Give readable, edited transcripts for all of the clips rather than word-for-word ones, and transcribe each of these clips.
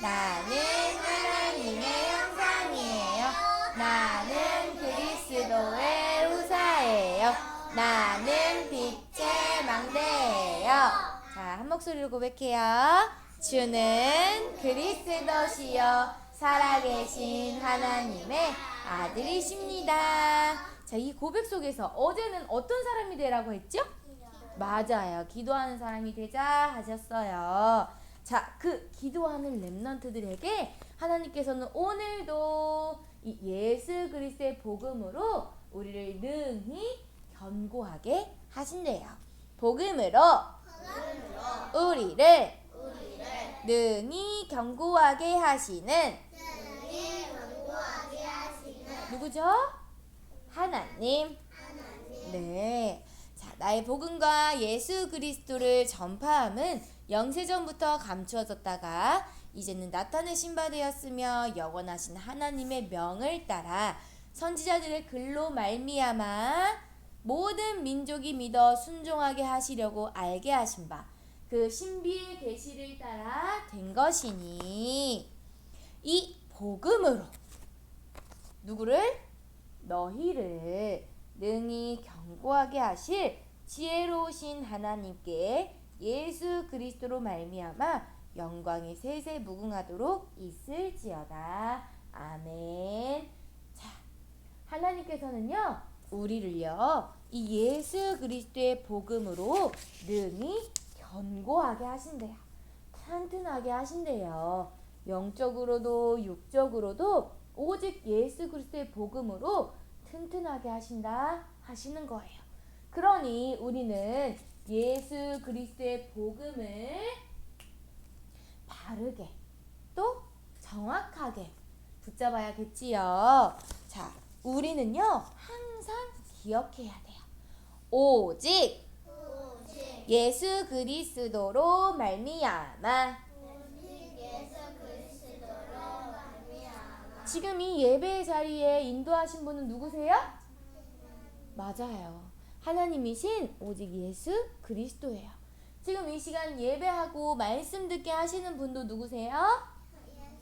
나는 하나님의 형상이에요. 나는 그리스도의 후사예요. 나는 빛의 망대예요. 자, 한 목소리로 고백해요. 주는 그리스도시요 살아계신 하나님의 아들이십니다. 자, 이 고백 속에서 어제는 어떤 사람이 되라고 했죠? 맞아요. 기도하는 사람이 되자 하셨어요. 자, 그 기도하는 렘넌트들에게 하나님께서는 오늘도 이 예수 그리스도의 복음으로 우리를 능히 견고하게 하신대요. 복음으로 우리를 능히 견고하게 하시는 누구죠? 하나님. 네. 자, 나의 복음과 예수 그리스도를 전파함은 영세전부터 감추어졌다가 이제는 나타내신 바 되었으며 영원하신 하나님의 명을 따라 선지자들의 글로 말미암아 모든 민족이 믿어 순종하게 하시려고 알게 하신 바 그 신비의 계시를 따라 된 것이니 이 복음으로 누구를? 너희를 능히 견고하게 하실 지혜로우신 하나님께 예수 그리스도로 말미암아 영광이 세세 무궁하도록 있을지어다. 아멘. 자, 하나님께서는요 우리를요 이 예수 그리스도의 복음으로 능히 견고하게 하신대요. 튼튼하게 하신대요. 영적으로도 육적으로도 오직 예수 그리스도의 복음으로 튼튼하게 하신다 하시는 거예요. 그러니 우리는 예수 그리스도의 복음을 바르게 또 정확하게 붙잡아야겠지요. 자, 우리는요 항상 기억해야 돼요. 오직 예수 그리스도로 말미암아. 지금 이 예배의 자리에 인도하신 분은 누구세요? 맞아요. 하나님이신 오직 예수 그리스도예요. 지금 이 시간 예배하고 말씀 듣게 하시는 분도 누구세요?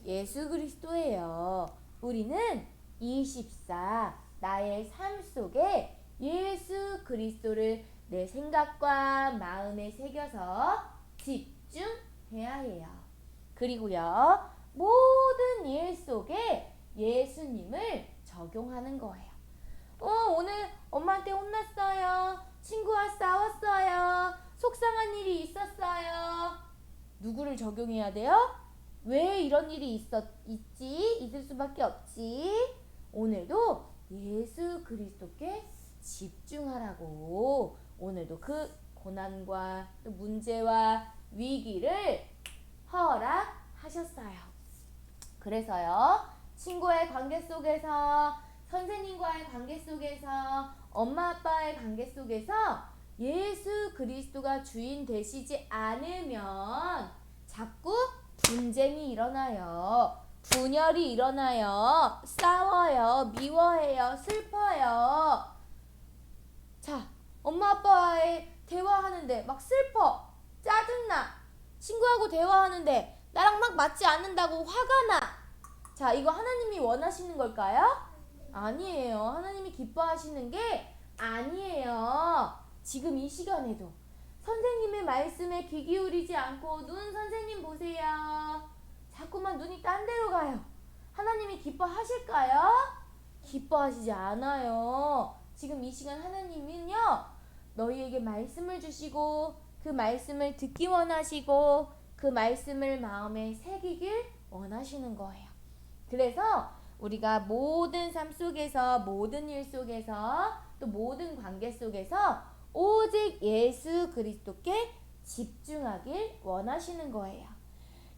예수 그리스도예요. 우리는 24 나의 삶 속에 예수 그리스도를 내 생각과 마음에 새겨서 집중해야 해요. 그리고요 모든 일 속에 예수님을 적용하는 거예요. 오늘 엄마한테 혼났어요. 친구와 싸웠어요. 속상한 일이 있었어요. 누구를 적용해야 돼요? 왜 이런 일이 있을 수밖에 없지? 오늘도 예수 그리스도께 집중하라고 오늘도 그 고난과 또 문제와 위기를 허락하셨어요. 그래서요 친구의 관계 속에서 선생님과의 관계 속에서 엄마 아빠의 관계 속에서 예수 그리스도가 주인 되시지 않으면 자꾸 분쟁이 일어나요. 분열이 일어나요. 싸워요. 미워해요. 슬퍼요. 자, 엄마 아빠와의 대화하는데 막 슬퍼. 짜증나. 친구하고 대화하는데 나랑 막 맞지 않는다고 화가 나. 자, 이거 하나님이 원하시는 걸까요? 아니에요. 하나님이 기뻐하시는 게 아니에요. 지금 이 시간에도 선생님의 말씀에 귀 기울이지 않고 눈 선생님 보세요. 자꾸만 눈이 딴 데로 가요. 하나님이 기뻐하실까요? 기뻐하시지 않아요. 지금 이 시간 하나님은요 너희에게 말씀을 주시고 그 말씀을 듣기 원하시고 그 말씀을 마음에 새기길 원하시는 거예요. 그래서 우리가 모든 삶 속에서 모든 일 속에서 또 모든 관계 속에서 오직 예수 그리스도께 집중하길 원하시는 거예요.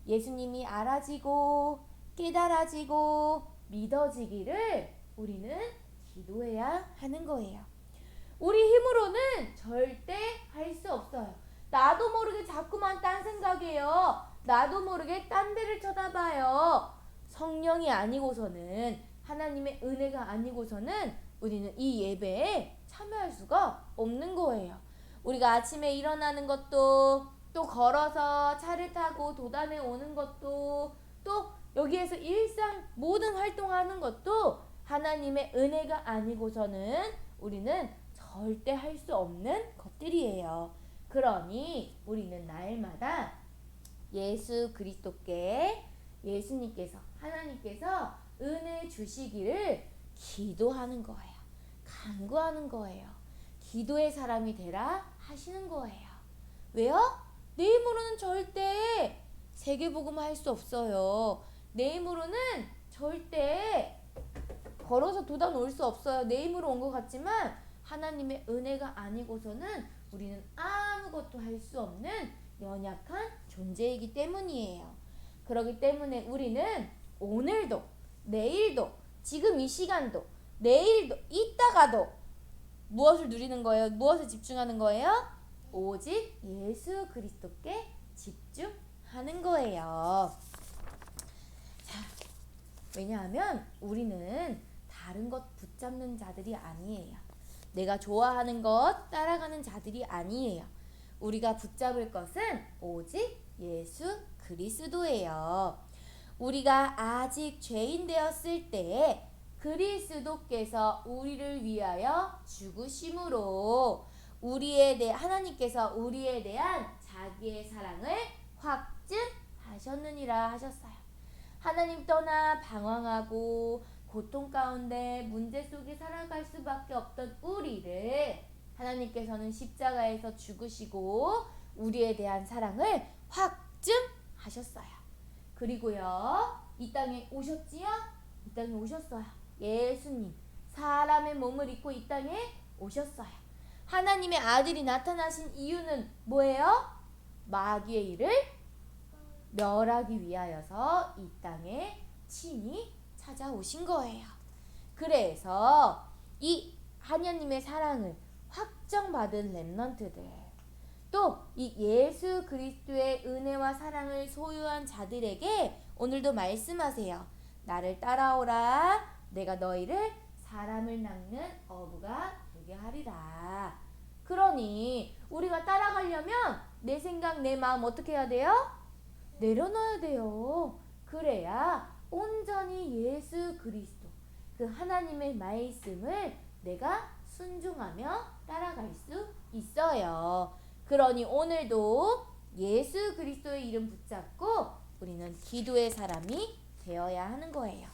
예수님이 알아지고 깨달아지고 믿어지기를 우리는 기도해야 하는 거예요. 우리 힘으로는 절대 할 수 없어요. 나도 모르게 자꾸만 딴 생각해요. 나도 모르게 딴 데를 쳐다봐요. 성령이 아니고서는 하나님의 은혜가 아니고서는 우리는 이 예배에 참여할 수가 없는 거예요. 우리가 아침에 일어나는 것도 또 걸어서 차를 타고 도단에 오는 것도 또 여기에서 일상 모든 활동하는 것도 하나님의 은혜가 아니고서는 우리는 절대 할 수 없는 것들이에요. 그러니 우리는 날마다 예수 그리스도께 예수님께서 하나님께서 은혜 주시기를 기도하는 거예요. 간구하는 거예요. 기도의 사람이 되라 하시는 거예요. 왜요? 내 힘으로는 절대 세계복음을 할 수 없어요. 내 힘으로는 절대 걸어서 도단 올 수 없어요. 내 힘으로 온 것 같지만 하나님의 은혜가 아니고서는 우리는 아무것도 할 수 없는 연약한 존재이기 때문이에요. 그렇기 때문에 우리는 오늘도 내일도 지금 이 시간도 내일도 이따가도 무엇을 누리는 거예요? 무엇에 집중하는 거예요? 오직 예수 그리스도께 집중하는 거예요. 자, 왜냐하면 우리는 다른 것 붙잡는 자들이 아니에요. 내가 좋아하는 것 따라가는 자들이 아니에요. 우리가 붙잡을 것은 오직 예수 그리스도예요. 우리가 아직 죄인 되었을 때에 그리스도께서 우리를 위하여 죽으심으로 하나님께서 우리에 대한 자기의 사랑을 확증하셨느니라 하셨어요. 하나님 떠나 방황하고 고통 가운데 문제 속에 살아갈 수밖에 없던 우리를 하나님께서는 십자가에서 죽으시고 우리에 대한 사랑을 확증하셨어요. 그리고요, 이 땅에 오셨지요? 이 땅에 오셨어요. 예수님 사람의 몸을 입고 이 땅에 오셨어요. 하나님의 아들이 나타나신 이유는 뭐예요? 마귀의 일을 멸하기 위하여서 이 땅에 친히 찾아오신 거예요. 그래서 이 하나님의 사랑을 확정받은 렘넌트들, 또 이 예수 그리스도의 은혜와 사랑을 소유한 자들에게 오늘도 말씀하세요. 나를 따라오라. 내가 너희를 사람을 낚는 어부가 되게 하리라. 그러니 우리가 따라가려면 내 생각, 내 마음 어떻게 해야 돼요? 내려놔야 돼요. 그래야 온전히 예수 그리스도, 그 하나님의 말씀을 내가 순종하며 따라갈 수 있어요. 그러니 오늘도 예수 그리스도의 이름 붙잡고 우리는 기도의 사람이 되어야 하는 거예요.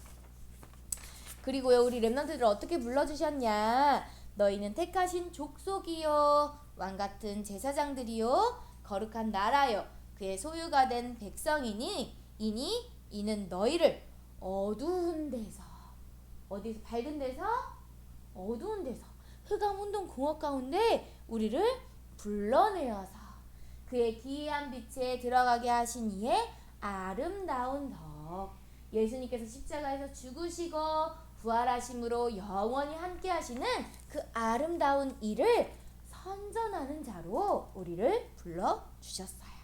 그리고요, 우리 렘넌트들 어떻게 불러주셨냐? 너희는 택하신 족속이요, 왕같은 제사장들이요, 거룩한 나라요, 그의 소유가 된 백성이니 이는 너희를 어두운 데서, 어디서? 밝은 데서 어두운 데서, 흑암 혼돈 공허 가운데 우리를 불러내어서 그의 기이한 빛에 들어가게 하신 이의 아름다운 덕, 예수님께서 십자가에서 죽으시고 부활하심으로 영원히 함께 하시는 그 아름다운 일을 선전하는 자로 우리를 불러주셨어요.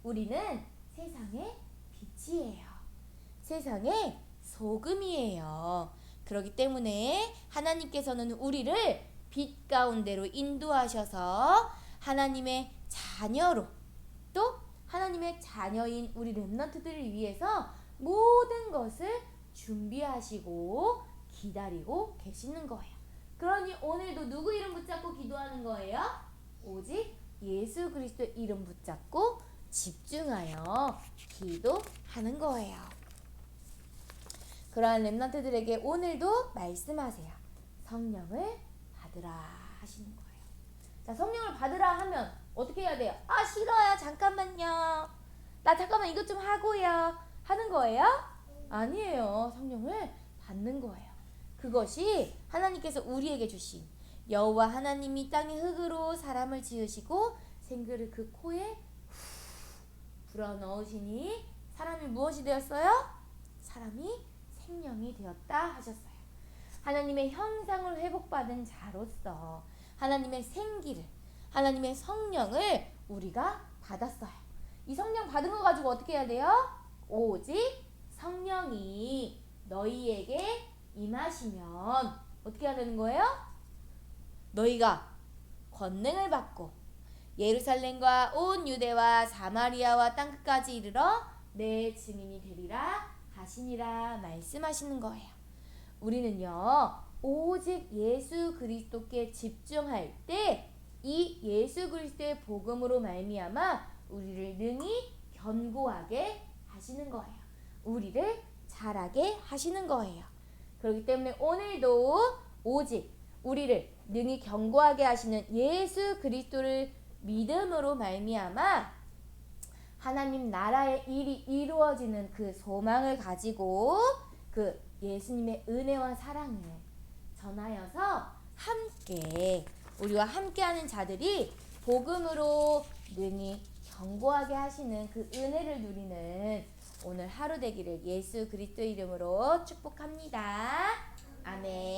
우리는 세상의 빛이에요. 세상의 소금이에요. 그렇기 때문에 하나님께서는 우리를 빛 가운데로 인도하셔서 하나님의 자녀로, 또 하나님의 자녀인 우리 렘넌트들을 위해서 모든 것을 준비하시고 기다리고 계시는 거예요. 그러니 오늘도 누구 이름 붙잡고 기도하는 거예요? 오직 예수 그리스도 이름 붙잡고 집중하여 기도하는 거예요. 그러한 렘넌트들에게 오늘도 말씀하세요. 성령을 받으라 하시는 거예요. 자, 성령을 받으라 하면 어떻게 해야 돼요? 아, 싫어요. 잠깐만요. 나 잠깐만 이것 좀 하고요. 하는 거예요? 아니에요. 성령을 받는 거예요. 그것이 하나님께서 우리에게 주신, 여호와 하나님이 땅의 흙으로 사람을 지으시고 생기를 그 코에 불어넣으시니 사람이 무엇이 되었어요? 사람이 생명이 되었다 하셨어요. 하나님의 형상을 회복받은 자로서 하나님의 생기를, 하나님의 성령을 우리가 받았어요. 이 성령 받은 거 가지고 어떻게 해야 돼요? 오직 성령이 너희에게 임하시면 어떻게 해야 되는 거예요? 너희가 권능을 받고 예루살렘과 온 유대와 사마리아와 땅끝까지 이르러 내 증인이 되리라 하시니라 말씀하시는 거예요. 우리는요, 오직 예수 그리스도께 집중할 때 이 예수 그리스도의 복음으로 말미암아 우리를 능히 견고하게 하시는 거예요. 우리를 자라게 하시는 거예요. 그렇기 때문에 오늘도 오직 우리를 능히 견고하게 하시는 예수 그리스도를 믿음으로 말미암아 하나님 나라의 일이 이루어지는 그 소망을 가지고 그 예수님의 은혜와 사랑을 전하여서 함께 우리와 함께하는 자들이 복음으로 능히 견고하게 하시는 그 은혜를 누리는 오늘 하루 되기를 예수 그리스도 이름으로 축복합니다. 아멘.